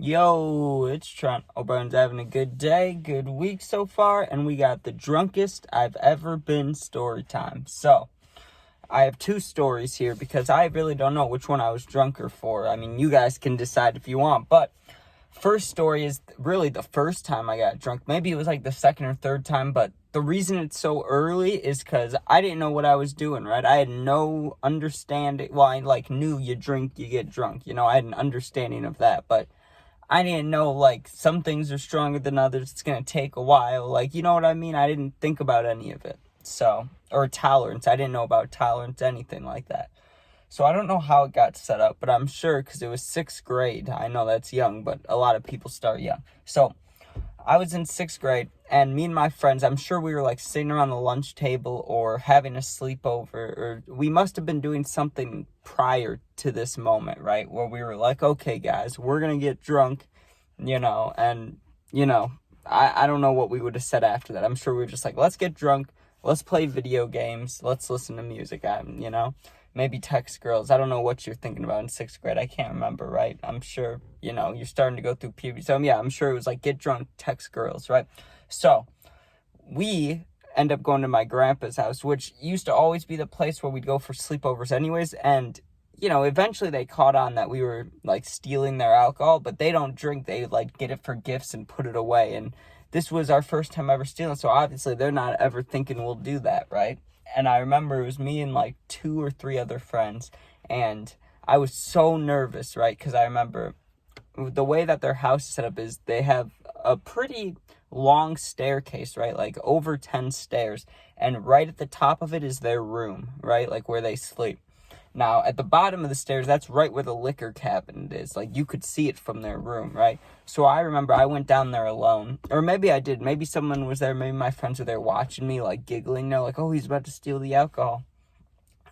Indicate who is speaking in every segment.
Speaker 1: Yo, it's Trent. Hope everyone's having a good day, good week so far, and we got the drunkest I've ever been story time. So, I have two stories here because I really don't know which one I was drunker for. I mean, you guys can decide if you want, but first story is really the first time I got drunk. Maybe it was like the second or third time, but the reason it's so early is because I didn't know what I was doing, right? I had no understanding. Well, I knew you drink, you get drunk. I had an understanding of that, but I didn't know, some things are stronger than others. It's going to take a while. You know what I mean? I didn't think about any of it. So, or tolerance. I didn't know about tolerance, anything like that. So, I don't know how it got set up, but I'm sure because it was 6th grade. I know that's young, but a lot of people start young. So, I was in 6th grade, and me and my friends, I'm sure we were, sitting around the lunch table or having a sleepover, or we must have been doing something prior to this moment, right, where we were like, okay, guys, we're gonna get drunk, and, I don't know what we would have said after that. I'm sure we were just like, let's get drunk, let's play video games, let's listen to music, maybe text girls. I don't know what you're thinking about in 6th grade. I can't remember, right? I'm sure, you're starting to go through puberty. So, yeah, I'm sure it was get drunk, text girls, right? So, we end up going to my grandpa's house, which used to always be the place where we'd go for sleepovers anyways. And, eventually they caught on that we were, stealing their alcohol, but they don't drink. They, get it for gifts and put it away. And this was our first time ever stealing, so obviously they're not ever thinking we'll do that, right? And I remember it was me and 2 or 3 other friends, and I was so nervous, right? Because I remember the way that their house is set up is they have a pretty long staircase, right? Over 10 stairs, and right at the top of it is their room, right? Where they sleep. Now, at the bottom of the stairs, that's right where the liquor cabinet is. You could see it from their room, right? So I remember I went down there alone. Or maybe I did. Maybe someone was there. Maybe my friends were there watching me, giggling. They're oh, he's about to steal the alcohol.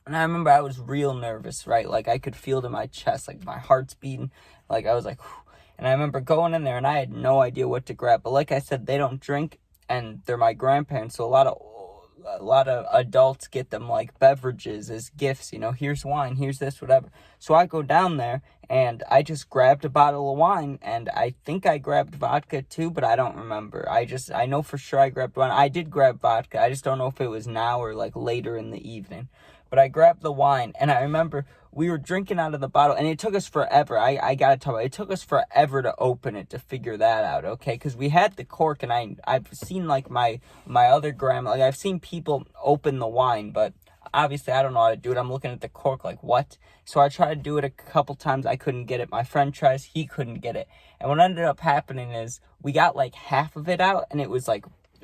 Speaker 1: And I remember I was real nervous, right? I could feel it in my chest. My heart's beating. I was like, whew. And I remember going in there, and I had no idea what to grab. But like I said, they don't drink, and they're my grandparents. So a lot of adults get them beverages as gifts, here's wine, here's this, whatever. So I go down there and I just grabbed a bottle of wine, and I think I grabbed vodka too, but I don't remember. I know for sure I grabbed wine. I did grab vodka. I just don't know if it was now or later in the evening. But I grabbed the wine, and I remember we were drinking out of the bottle, and it took us forever. I gotta tell you, it took us forever to open it, to figure that out, okay? Because we had the cork, and I've seen, my other grandma, I've seen people open the wine, but obviously I don't know how to do it. I'm looking at the cork, what? So I tried to do it a couple times. I couldn't get it. My friend tries, he couldn't get it. And what ended up happening is we got, half of it out, and it was,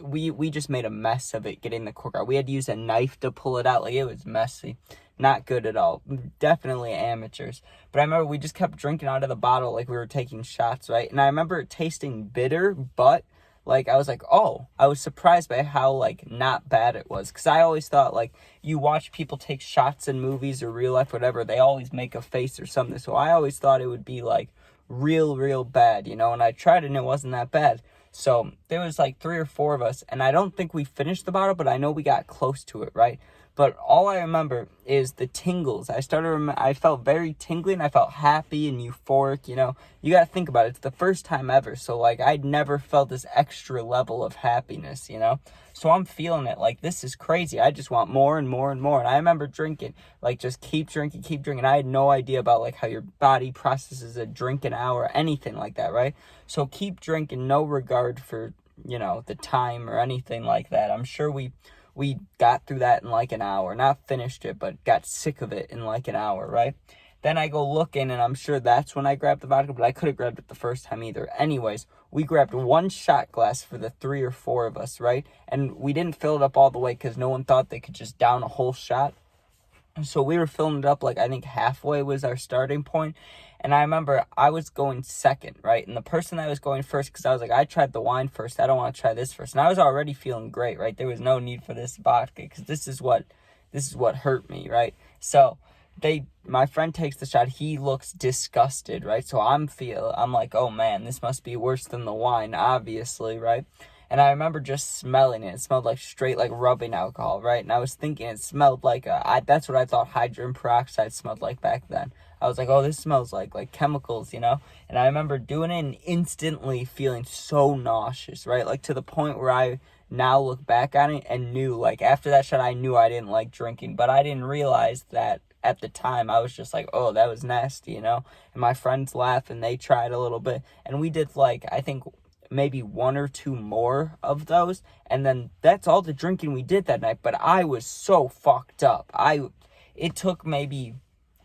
Speaker 1: we just made a mess of it getting the cork out. We had to use a knife to pull it out. It was messy. Not good at all. Definitely amateurs. But I remember we just kept drinking out of the bottle we were taking shots, right? And I remember it tasting bitter, but I was oh, I was surprised by how not bad it was. Because I always thought you watch people take shots in movies or real life, whatever, they always make a face or something. So I always thought it would be real bad, and I tried it and it wasn't that bad. So there was 3 or 4 of us, and I don't think we finished the bottle, but I know we got close to it, right? But all I remember is the tingles. I felt very tingly, and I felt happy and euphoric, You got to think about it. It's the first time ever, so I'd never felt this extra level of happiness, So I'm feeling it this is crazy. I just want more and more and more. And I remember drinking, just keep drinking. I had no idea about how your body processes a drink an hour, anything like that, right? So keep drinking, no regard for, the time or anything like that. I'm sure we got through that in an hour. Not finished it, but got sick of it in an hour, right? Then I go looking, and I'm sure that's when I grabbed the vodka, but I could have grabbed it the first time either. Anyways, we grabbed 1 shot glass for the 3 or 4 of us, right? And we didn't fill it up all the way because no one thought they could just down a whole shot. So we were filling it up I think halfway was our starting point. And I remember I was going second, right? And the person that was going first, because I was I tried the wine first. I don't want to try this first. And I was already feeling great, right? There was no need for this vodka because this is what hurt me, right? So my friend takes the shot. He looks disgusted, right? So I'm oh man, this must be worse than the wine, obviously, right? And I remember just smelling it. It smelled straight rubbing alcohol, right? And I was thinking it smelled that's what I thought hydrogen peroxide smelled like back then. I was like, oh, this smells like chemicals, you know? And I remember doing it and instantly feeling so nauseous, right? Like to the point where I now look back on it and knew, like after that shot, I knew I didn't like drinking, but I didn't realize that at the time. I was just like, oh, that was nasty, you know? And my friends laughed and they tried a little bit. And we did like, I think maybe one or two more of those. And then that's all the drinking we did that night. But I was so fucked up. It took maybe,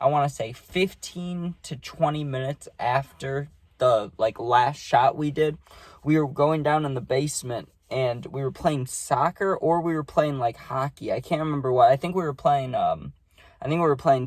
Speaker 1: I want to say 15 to 20 minutes after the like last shot we did. We were going down in the basement and we were playing soccer or we were playing like hockey. I can't remember what. I think we were playing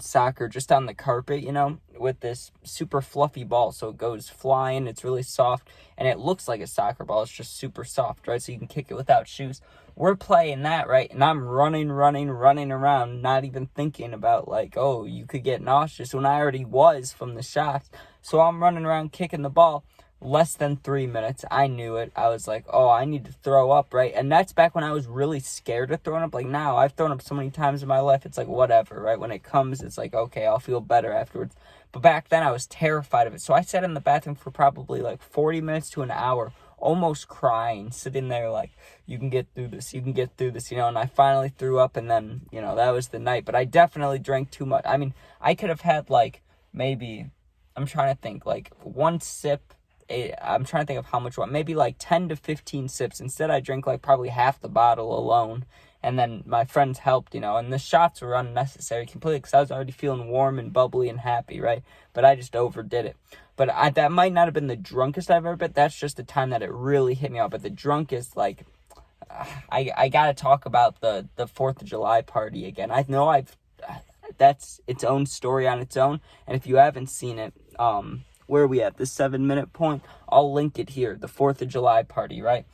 Speaker 1: soccer just on the carpet, you know, with this super fluffy ball. So it goes flying. It's really soft and it looks like a soccer ball. It's just super soft, right? So you can kick it without shoes. We're playing that, right? And I'm running around, not even thinking about like, oh, you could get nauseous when I already was from the shots. So I'm running around kicking the ball. Less than 3 minutes, I knew it. I was like, oh, I need to throw up, right? And that's back when I was really scared of throwing up. Like now, I've thrown up so many times in my life, it's like whatever, right? When it comes, it's like, okay, I'll feel better afterwards. But back then, I was terrified of it. So I sat in the bathroom for probably like 40 minutes to an hour, almost crying, sitting there like, you can get through this, you know? And I finally threw up, and then, you know, that was the night. But I definitely drank too much. I mean, I could have had like maybe, I'm trying to think, like one sip. I'm trying to think of how much one, maybe like 10 to 15 sips. Instead, I drank like probably half the bottle alone. And then my friends helped, you know, and the shots were unnecessary completely because I was already feeling warm and bubbly and happy, right? But I just overdid it. But that might not have been the drunkest I've ever been. That's just the time that it really hit me out. But the drunkest, like, I got to talk about the 4th of July party again. I know that's its own story on its own. And if you haven't seen it, where are we at? The 7-minute point? I'll link it here. The 4th of July party, right?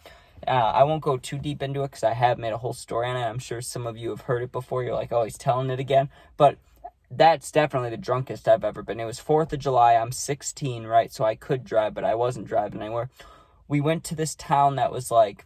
Speaker 1: I won't go too deep into it because I have made a whole story on it. I'm sure some of you have heard it before. You're like, oh, he's telling it again. But that's definitely the drunkest I've ever been. It was 4th of July. I'm 16, right? So I could drive, but I wasn't driving anywhere. We went to this town that was like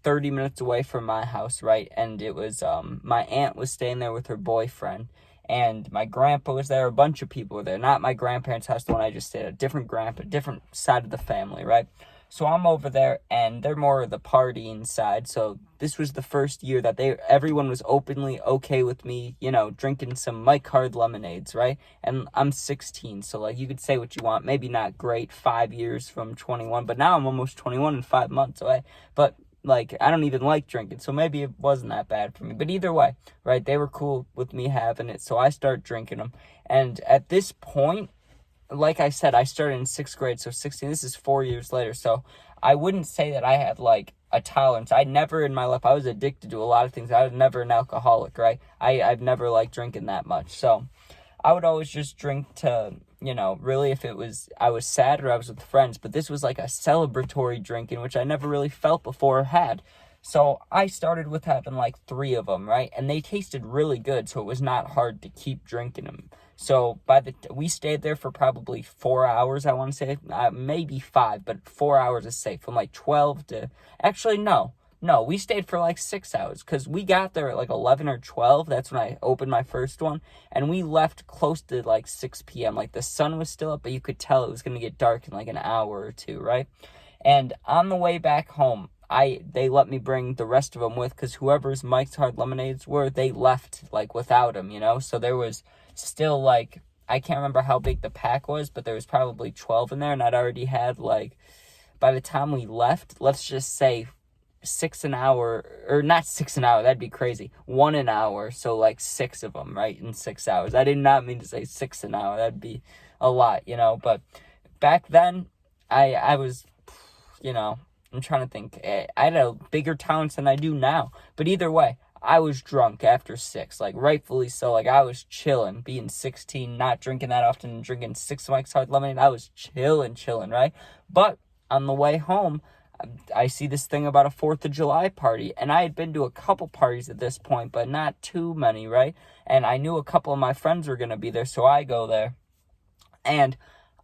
Speaker 1: 30 minutes away from my house, right? And it was, my aunt was staying there with her boyfriend. And my grandpa was there. A bunch of people were there. Not my grandparents' house, the one I just stayed at. A different grandpa, different side of the family, right? So I'm over there, and they're more of the partying side. So this was the first year that everyone was openly okay with me, you know, drinking some Mike Hard lemonades, right? And I'm 16, so, like, you could say what you want. Maybe not great 5 years from 21, but now I'm almost 21 in 5 months away. But like, I don't even like drinking, so maybe it wasn't that bad for me. But either way, right, they were cool with me having it, so I started drinking them. And at this point, like I said, I started in 6th grade, so 16, this is 4 years later, so I wouldn't say that I had, like, a tolerance. I never in my life, I was addicted to a lot of things. I was never an alcoholic, right? I've never liked drinking that much, so I would always just drink to, you know, really if it was, I was sad or I was with friends, but this was like a celebratory drinking, which I never really felt before or had. So I started with having like 3 of them, right? And they tasted really good, so it was not hard to keep drinking them. So we stayed there for probably 4 hours, I want to say, maybe 5, but 4 hours is safe. From like 12 to, actually, no, we stayed for like 6 hours because we got there at like 11 or 12. That's when I opened my first one, and we left close to like 6 p.m. Like the sun was still up, but you could tell it was going to get dark in like an hour or two, right? And on the way back home, they let me bring the rest of them with, because whoever's Mike's Hard Lemonades were, they left like without them, you know? So there was still like, I can't remember how big the pack was, but there was probably 12 in there, and I'd already had like, by the time we left, let's just say 6 an hour, or not 6 an hour, that'd be crazy, 1 an hour, so like 6 of them, right, in 6 hours. I did not mean to say 6 an hour, that'd be a lot, you know? But back then, I was, you know, I'm trying to think, I had a bigger tolerance than I do now, but either way, I was drunk after 6, like rightfully so. Like I was chilling, being 16, not drinking that often, drinking 6 Mike's Hard Lemonade. I was chilling, right? But on the way home, I see this thing about a 4th of July party, and I had been to a couple parties at this point, but not too many, right? And I knew a couple of my friends were going to be there, so I go there, and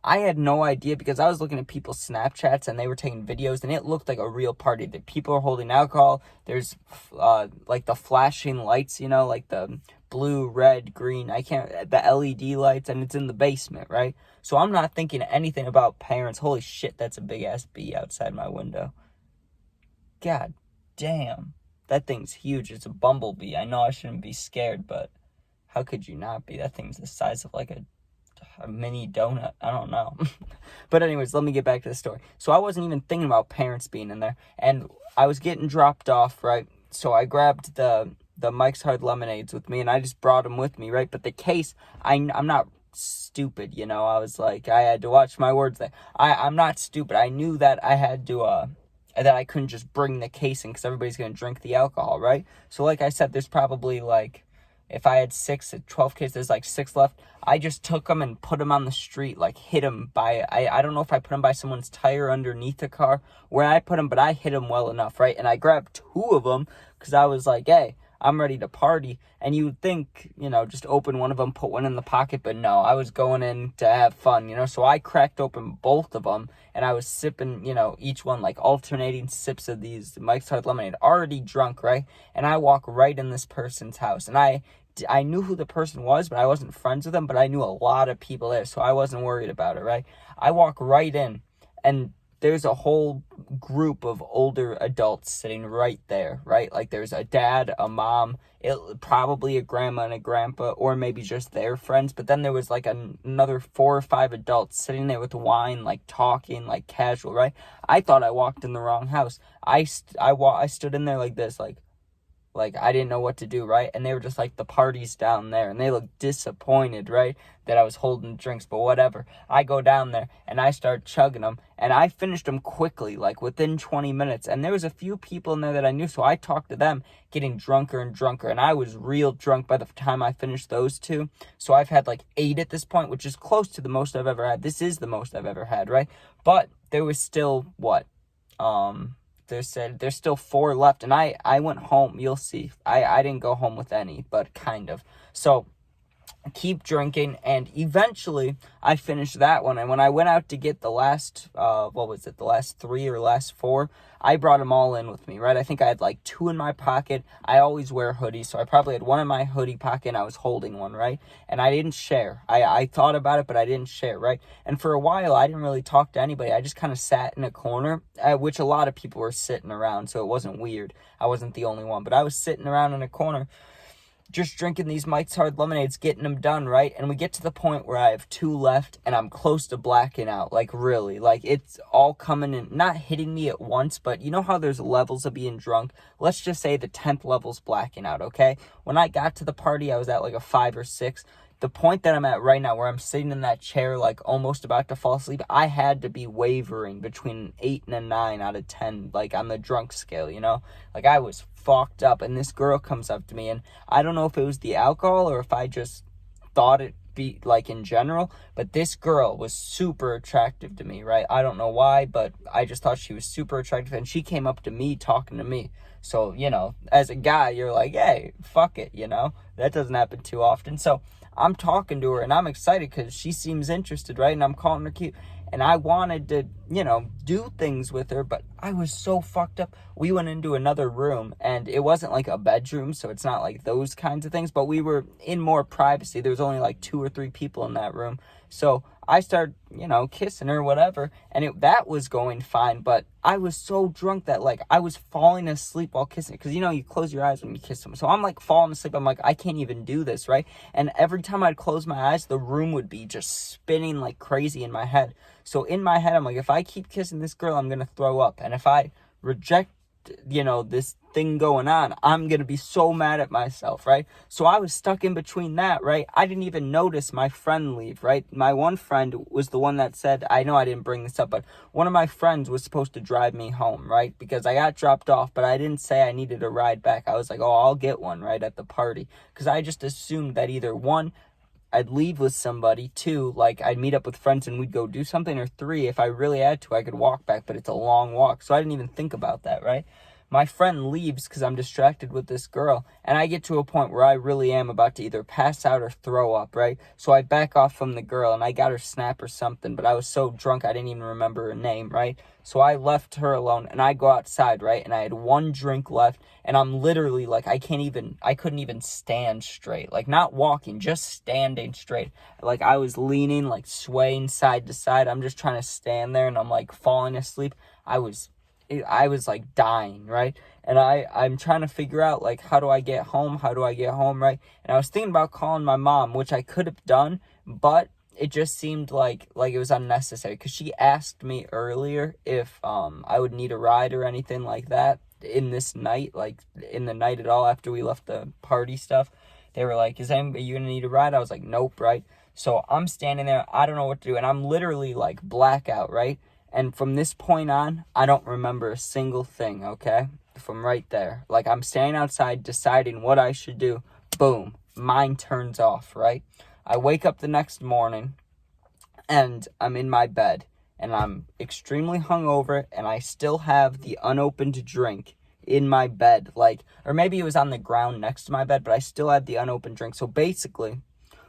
Speaker 1: I had no idea because I was looking at people's Snapchats and they were taking videos and it looked like a real party. The people are holding alcohol. There's like the flashing lights, you know, like the blue, red, green, the LED lights, and it's in the basement, right? So I'm not thinking anything about parents. Holy shit, that's a big ass bee outside my window. God damn. That thing's huge. It's a bumblebee. I know I shouldn't be scared, but how could you not be? That thing's the size of like a mini donut. I don't know. But anyways, let me get back to the story. So I wasn't even thinking about parents being in there. And I was getting dropped off, right? So I grabbed the Mike's Hard Lemonades with me, and I just brought them with me, right? But the case, I'm not stupid, you know? I was like, I had to watch my words there. I'm not stupid. I knew that I had to, that I couldn't just bring the case in because everybody's going to drink the alcohol, right? So like I said, there's probably like, if I had 12 cases, there's like 6 left. I just took them and put them on the street, like hit them by, I don't know if I put them by someone's tire underneath the car where I put them, but I hit them well enough, right? And I grabbed 2 of them because I was like, hey, I'm ready to party. And you would think, you know, just open one of them, put one in the pocket, but no, I was going in to have fun, you know? So I cracked open both of them and I was sipping, you know, each one, like alternating sips of these Mike's Hard Lemonade, already drunk, right? And I walk right in this person's house, and I knew who the person was, but I wasn't friends with them, but I knew a lot of people there, so I wasn't worried about it, right? I walk right in, and there's a whole group of older adults sitting right there, right? Like there's a dad, a mom, probably a grandma and a grandpa, or maybe just their friends, but then there was like another 4 or 5 adults sitting there with wine, like talking, like casual, right? I thought I walked in the wrong house. I stood in there like this, like I didn't know what to do, right? And they were just like, the party's down there. And they looked disappointed, right? That I was holding drinks, but whatever. I go down there and I start chugging them. And I finished them quickly, like within 20 minutes. And there was a few people in there that I knew. So I talked to them, getting drunker and drunker. And I was real drunk by the time I finished those 2. So I've had like 8 at this point, which is close to the most I've ever had. This is the most I've ever had, right? But there was still, what? There's still 4 left, and I went home. You'll see. I didn't go home with any, but kind of. So keep drinking, and eventually I finished that one. And when I went out to get the last, the last 3 or last 4, I brought them all in with me, right? I think I had like 2 in my pocket. I always wear hoodies, so I probably had 1 in my hoodie pocket, and I was holding one, right? And I didn't share. I thought about it, but I didn't share, right? And for a while, I didn't really talk to anybody. I just kind of sat in a corner, which a lot of people were sitting around, so it wasn't weird. I wasn't the only one, but I was sitting around in a corner, just drinking these Mike's Hard Lemonades, getting them done, right? And we get to the point where I have 2 left, and I'm close to blacking out, like really. Like, it's all coming in, not hitting me at once, but you know how there's levels of being drunk? Let's just say the 10th level's blacking out, okay? When I got to the party, I was at like a 5 or 6. The point that I'm at right now, where I'm sitting in that chair, like almost about to fall asleep, I had to be wavering between an 8 and a 9 out of 10, like on the drunk scale, you know? Like, I was fucked up, and this girl comes up to me, and I don't know if it was the alcohol or if I just thought it be like in general, but this girl was super attractive to me, right? I don't know why, but I just thought she was super attractive, and she came up to me talking to me. So, you know, as a guy, you're like, hey, fuck it, you know? That doesn't happen too often. So I'm talking to her, and I'm excited because she seems interested, right? And I'm calling her cute. And I wanted to, you know, do things with her, but I was so fucked up. We went into another room, and it wasn't like a bedroom, so it's not like those kinds of things, but we were in more privacy. There was only like 2 or 3 people in that room. So I started, you know, kissing her, whatever, and that was going fine, but I was so drunk that, like, I was falling asleep while kissing, because, you know, you close your eyes when you kiss someone, so I'm, like, falling asleep. I'm like, I can't even do this, right? And every time I'd close my eyes, the room would be just spinning like crazy in my head. So in my head, I'm like, if I keep kissing this girl, I'm gonna throw up, and if I reject, you know, this thing going on, I'm gonna be so mad at myself, right? So I was stuck in between that, right? I didn't even notice my friend leave, right? My one friend was the one that said, I know I didn't bring this up, but one of my friends was supposed to drive me home, right? Because I got dropped off, but I didn't say I needed a ride back. I was like, oh, I'll get one, right, at the party, because I just assumed that either 1, I'd leave with somebody, 2, like, I'd meet up with friends and we'd go do something, or 3, if I really had to, I could walk back, but it's a long walk, so I didn't even think about that, right? my friend leaves because I'm distracted with this girl, and I get to a point where I really am about to either pass out or throw up, right? So I back off from the girl, and I got her Snap or something, but I was so drunk I didn't even remember her name, right? So I left her alone, and I go outside, right? And I had one drink left, and I'm literally, like, I couldn't even stand straight. Like, not walking, just standing straight. Like, I was leaning, like, swaying side to side. I'm just trying to stand there, and I'm, like, falling asleep. I was like dying, right? And I'm trying to figure out, like, how do I get home, right? And I was thinking about calling my mom, which I could have done, but it just seemed like it was unnecessary, because she asked me earlier if I would need a ride or anything like that in this night, like in the night at all after we left the party stuff. They were like, are you gonna need a ride? I was like, nope, right? So I'm standing there, I don't know what to do, and I'm literally like blackout, right? And from this point on, I don't remember a single thing, okay? From right there. Like, I'm standing outside deciding what I should do. Boom. Mine turns off, right? I wake up the next morning, and I'm in my bed, and I'm extremely hungover, and I still have the unopened drink in my bed. Like, or maybe it was on the ground next to my bed, but I still had the unopened drink. So basically,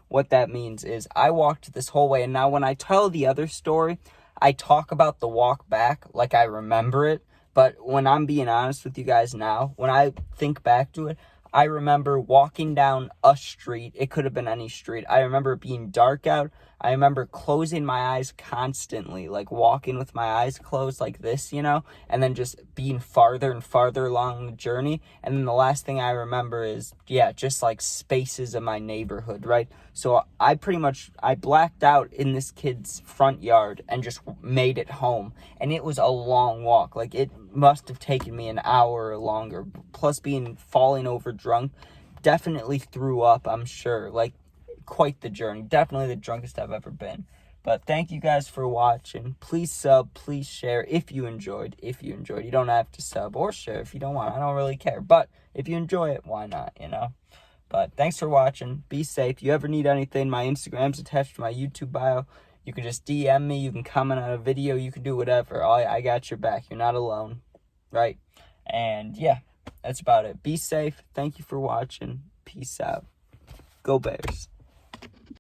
Speaker 1: what that means is I walked this whole way, and now when I tell the other story, I talk about the walk back like I remember it, but when I'm being honest with you guys now, when I think back to it, I remember walking down a street. It could have been any street. I remember it being dark out. I remember closing my eyes constantly, like walking with my eyes closed like this, and then just being farther and farther along the journey. And then the last thing I remember is, just like spaces of my neighborhood, right? So I blacked out in this kid's front yard and just made it home. And it was a long walk. Like, it must have taken me an hour or longer. Plus falling over drunk, definitely threw up, I'm sure. Like, quite the journey. Definitely the drunkest I've ever been. But thank you guys for watching. Please sub, please share if you enjoyed. You don't have to sub or share if you don't want. I don't really care. But if you enjoy it, why not, But thanks for watching. Be safe. If you ever need anything, my Instagram's attached to my YouTube bio. You can just DM me. You can comment on a video. You can do whatever. I got your back. You're not alone. Right? And yeah, that's about it. Be safe. Thank you for watching. Peace out. Go Bears.